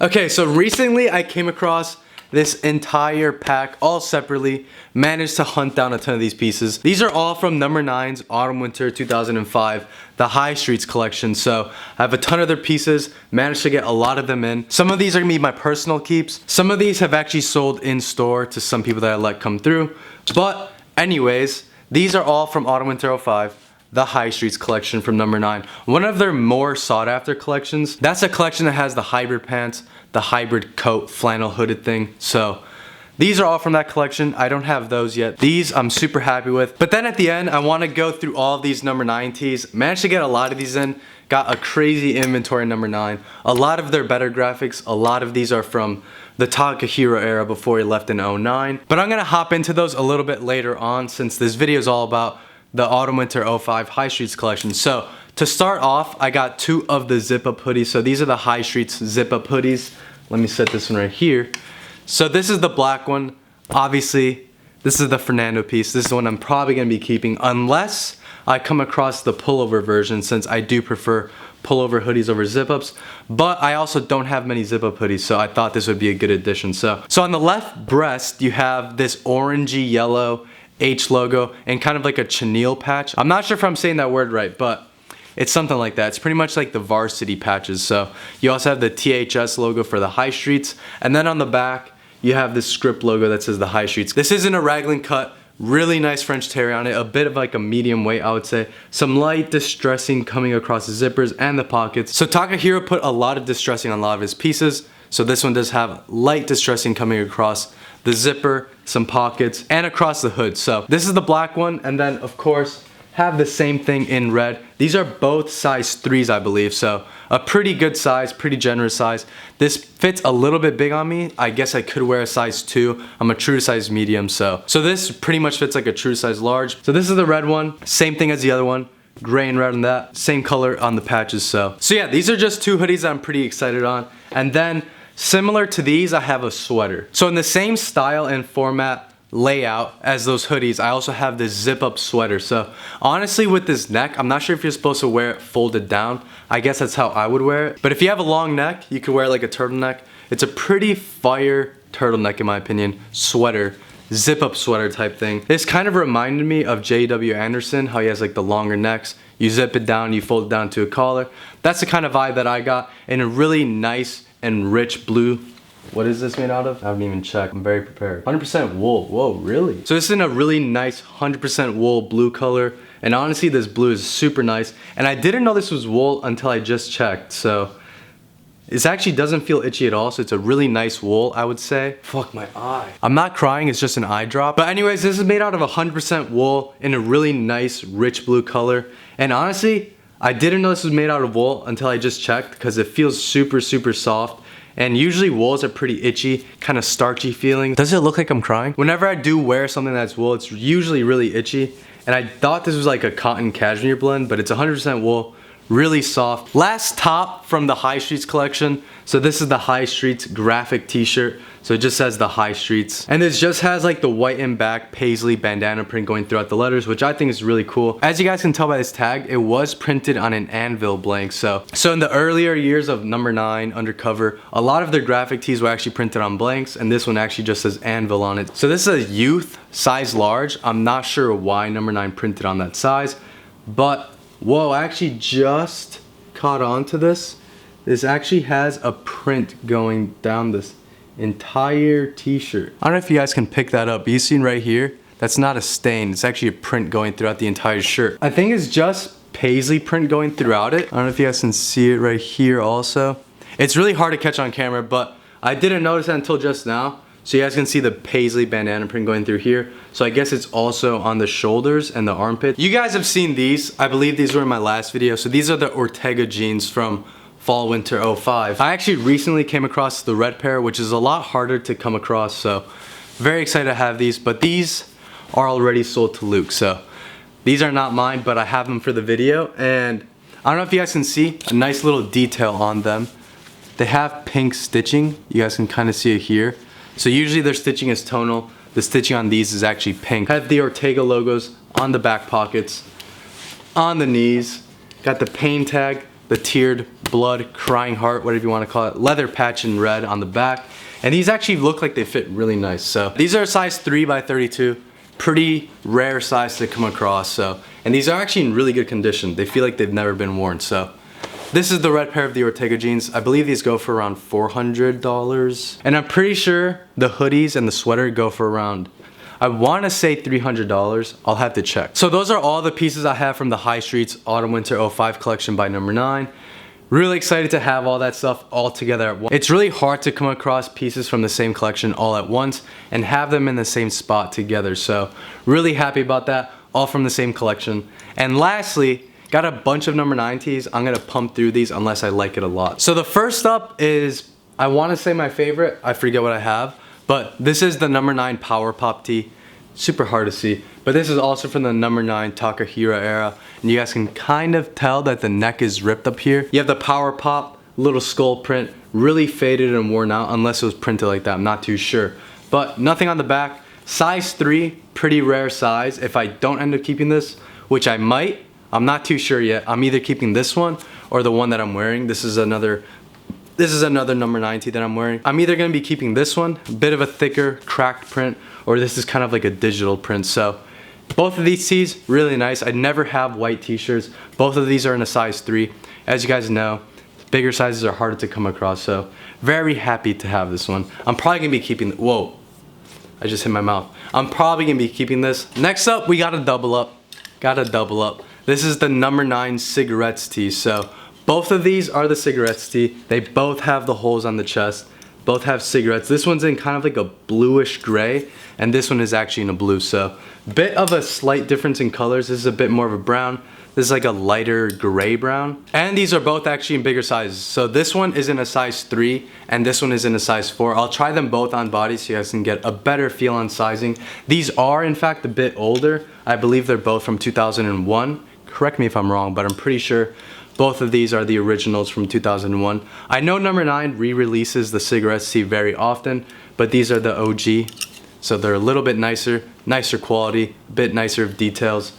Okay, so recently I came across this entire pack all separately, managed to hunt down a ton of these pieces. These are all from number 9's Autumn Winter 2005, the High Streets collection. So I have a ton of their pieces, managed to get a lot of them in. Some of these are gonna be my personal keeps. Some of these have actually sold in store to some people that I let come through. But anyways, these are all from Autumn Winter 05. The High Streets collection from number 9. One of their more sought after collections. That's a collection that has the hybrid pants, the hybrid coat, flannel hooded thing. So these are all from that collection. I don't have those yet. These I'm super happy with. But then at the end, I want to go through all of these number 9 tees. Managed to get a lot of these in. Got a crazy inventory number 9. A lot of their better graphics. A lot of these are from the Takahiro era before he left in 09. But I'm gonna hop into those a little bit later on since this video is all about the Autumn Winter 05 High Streets collection. So to start off, I got 2 of the zip up hoodies. So these are the High Streets zip up hoodies. Let me set this one right here. So this is the black one. Obviously, this is the Fernando piece. This is the one I'm probably gonna be keeping unless I come across the pullover version, since I do prefer pullover hoodies over zip ups. But I also don't have many zip up hoodies, so I thought this would be a good addition. So on the left breast, you have this orangey yellow H logo and kind of like a chenille patch. I'm not sure if I'm saying that word right, but it's something like that. It's pretty much like the varsity patches. So you also have the THS logo for the High Streets, and then on the back you have this script logo that says the High Streets. This isn't a raglan cut, really nice French terry on it, a bit of like a medium weight I would say. Some light distressing coming across the zippers and the pockets. So Takahiro put a lot of distressing on a lot of his pieces. So this one does have light distressing coming across the zipper, some pockets, and across the hood. So this is the black one, and then of course have the same thing in red. These are both size 3s, I believe, so a pretty good size, pretty generous size. This fits a little bit big on me. I guess I could wear a size 2. I'm a true size medium, so this pretty much fits like a true size large. So this is the red one, same thing as the other one. Gray and red on that, same color on the patches. So yeah, these are just 2 hoodies that I'm pretty excited on. And then similar to these, I have a sweater. So in the same style and format layout as those hoodies, I also have this zip up sweater. So honestly, with this neck, I'm not sure if you're supposed to wear it folded down. I guess that's how I would wear it. But if you have a long neck, you could wear like a turtleneck. It's a pretty fire turtleneck in my opinion, sweater, zip up sweater type thing. This kind of reminded me of J.W. Anderson, how he has like the longer necks. You zip it down, you fold it down to a collar. That's the kind of vibe that I got in a really nice and rich blue. What is this made out of? I haven't even checked. I'm very prepared. 100% wool. Whoa, really? So this is in a really nice 100% wool blue color. And honestly, this blue is super nice. And I didn't know this was wool until I just checked. So this actually doesn't feel itchy at all. So it's a really nice wool, I would say. Fuck my eye. I'm not crying, it's just an eye drop. But anyways, this is made out of 100% wool in a really nice rich blue color. And honestly, I didn't know this was made out of wool until I just checked because it feels super, super soft. And usually wools are pretty itchy, kind of starchy feeling. Does it look like I'm crying? Whenever I do wear something that's wool, it's usually really itchy. And I thought this was like a cotton cashmere blend, but it's 100% wool, really soft. Last top from the High Streets collection. So this is the High Streets graphic t-shirt. So it just says the High Streets. And this just has like the white and back paisley bandana print going throughout the letters, which I think is really cool. As you guys can tell by this tag, it was printed on an anvil blank. So in the earlier years of number 9 Undercover, a lot of their graphic tees were actually printed on blanks, and this one actually just says anvil on it. So this is a youth size large. I'm not sure why number 9 printed on that size, but whoa, I actually just caught on to this. This actually has a print going down this entire t-shirt. I don't know if you guys can pick that up. You seen right here? That's not a stain. It's actually a print going throughout the entire shirt. I think it's just paisley print going throughout it. I don't know if you guys can see it right here also. It's really hard to catch on camera, but I didn't notice that until just now. So you guys can see the paisley bandana print going through here. So I guess it's also on the shoulders and the armpit. You guys have seen these. I believe these were in my last video. So these are the Ortega jeans from Fall Winter 05. I actually recently came across the red pair, which is a lot harder to come across. So very excited to have these, but these are already sold to Luke. So these are not mine, but I have them for the video. And I don't know if you guys can see a nice little detail on them. They have pink stitching. You guys can kind of see it here. So usually their stitching is tonal. The stitching on these is actually pink. I have the Ortega logos on the back pockets, on the knees. Got the pain tag. the tiered blood, crying heart, whatever you want to call it, leather patch in red on the back. And these actually look like they fit really nice. So these are a size 3 by 32, pretty rare size to come across. So, and these are actually in really good condition. They feel like they've never been worn. So this is the red pair of the Ortega jeans. I believe these go for around $400. And I'm pretty sure the hoodies and the sweater go for around, I want to say $300. I'll have to check. So those are all the pieces I have from the High Streets Autumn Winter 05 collection by number 9. Really excited to have all that stuff all together at once. It's really hard to come across pieces from the same collection all at once and have them in the same spot together. So really happy about that, all from the same collection. And lastly, got a bunch of number 9 tees. I'm gonna pump through these unless I like it a lot. So the first up is, I wanna say my favorite, I forget what I have, but this is the number 9 Power Pop tee. Super hard to see, but this is also from the number 9 Takahiro era, and you guys can kind of tell that the neck is ripped up here. You have the Power Pop, little skull print, really faded and worn out, unless it was printed like that, I'm not too sure. But nothing on the back. Size 3, pretty rare size. If I don't end up keeping this, which I might, I'm not too sure yet. I'm either keeping this one or the one that I'm wearing. This is another number 9 tee that I'm wearing. I'm either gonna be keeping this one, a bit of a thicker, cracked print, or this is kind of like a digital print. So both of these tees, really nice. I never have white t-shirts. Both of these are in a size 3. As you guys know, bigger sizes are harder to come across, so very happy to have this one. I'm probably gonna be keeping, whoa, I just hit my mouth. I'm probably gonna be keeping this. Next up, we got a double up. This is the number 9 Cigarettes tee. So both of these are the Cigarettes tee. They both have the holes on the chest. Both have cigarettes. This one's in kind of like a bluish gray, and this one is actually in a blue. So bit of a slight difference in colors. This is a bit more of a brown. This is like a lighter gray brown. And these are both actually in bigger sizes. So this one is in a size 3 and this one is in a size 4. I'll try them both on body so you guys can get a better feel on sizing. These are in fact a bit older. I believe they're both from 2001. Correct me if I'm wrong, but I'm pretty sure both of these are the originals from 2001. I know number 9 re-releases the Cigarettes tee very often, but these are the OG. So they're a little bit nicer quality, a bit nicer of details.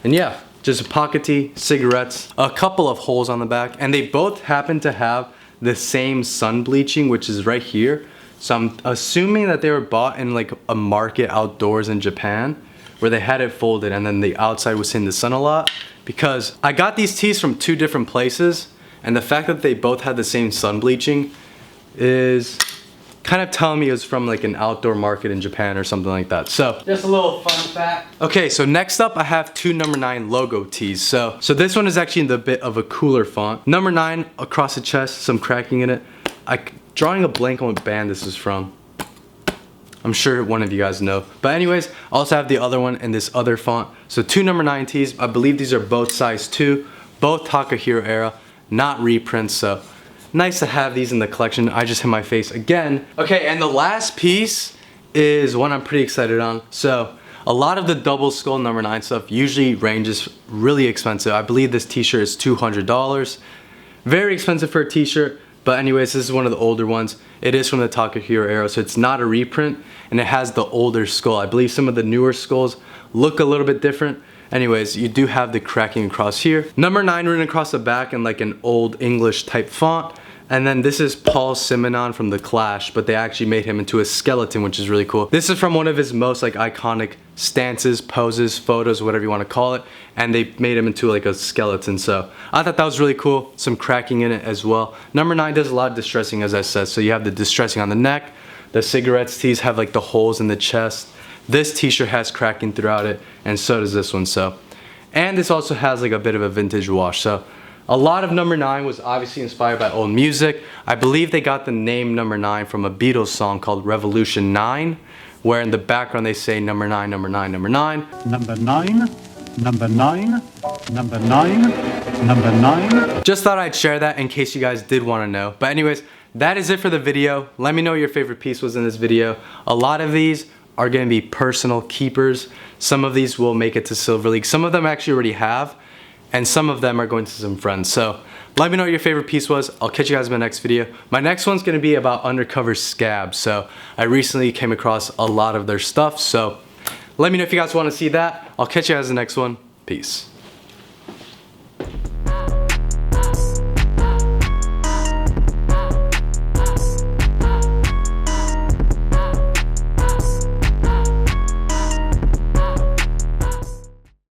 And yeah, just a pocket tee, cigarettes, a couple of holes on the back, and they both happen to have the same sun bleaching, which is right here. So I'm assuming that they were bought in like a market outdoors in Japan, where they had it folded and then the outside was in the sun a lot. Because I got these tees from 2 different places, and the fact that they both had the same sun bleaching is kind of telling me it was from like an outdoor market in Japan or something like that. So just a little fun fact. Okay, so next up I have 2 number 9 logo tees. So this one is actually in the bit of a cooler font. Number 9 across the chest, some cracking in it. Drawing a blank on what band this is from. I'm sure one of you guys know. But anyways, I also have the other one in this other font. So 2 number 9 tees. I believe these are both size 2, both Takahiro era, not reprints. So nice to have these in the collection. I just hit my face again. Okay, and the last piece is one I'm pretty excited on. So a lot of the double skull number 9 stuff usually ranges really expensive. I believe this t-shirt is $200. Very expensive for a t-shirt. But anyways, this is one of the older ones. It is from the Takahiro era, so it's not a reprint, and it has the older skull. I believe some of the newer skulls look a little bit different. Anyways, you do have the cracking across here. Number 9 written across the back in like an old English type font. And then this is Paul Simonon from The Clash, but they actually made him into a skeleton, which is really cool. This is from one of his most like iconic stances, poses, photos, whatever you want to call it. And they made him into like a skeleton. So I thought that was really cool. Some cracking in it as well. Number 9 does a lot of distressing, as I said. So you have the distressing on the neck. The Cigarettes tees have like the holes in the chest. This t-shirt has cracking throughout it, and so does this one. So, and this also has like a bit of a vintage wash. So a lot of number 9 was obviously inspired by old music. I believe they got the name number 9 from a Beatles song called Revolution 9, where in the background they say number 9, number 9, number 9. Number 9, number 9, number 9, number 9. Just thought I'd share that in case you guys did want to know. But anyways, that is it for the video. Let me know what your favorite piece was in this video. A lot of these are going to be personal keepers. Some of these will make it to Silver League. Some of them actually already have. And some of them are going to some friends. So let me know what your favorite piece was. I'll catch you guys in my next video. My next one's gonna be about undercover scabs. So I recently came across a lot of their stuff. So let me know if you guys wanna see that. I'll catch you guys in the next one. Peace.